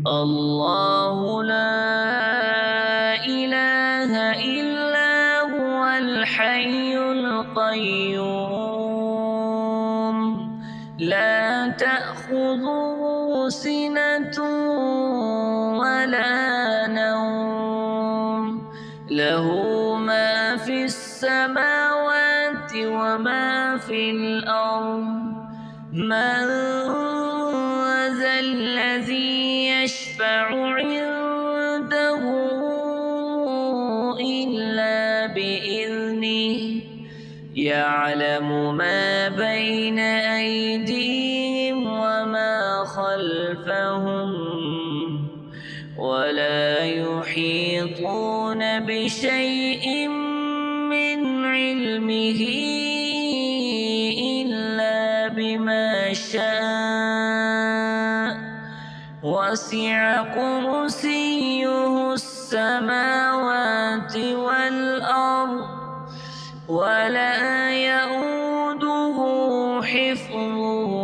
الله لا إله إلا هو الحي القيوم لا تأخذه سنة ولا نوم له ما في السماوات وما في الأرض من ذا الذي يشفع عنده إلا بإذنه يعلم ما بين أيديهم وما خلفهم ولا يحيطون بشيء من علمه إلا بما شاء وسع كرسيه السماوات والأرض ولا يئوده حفظهما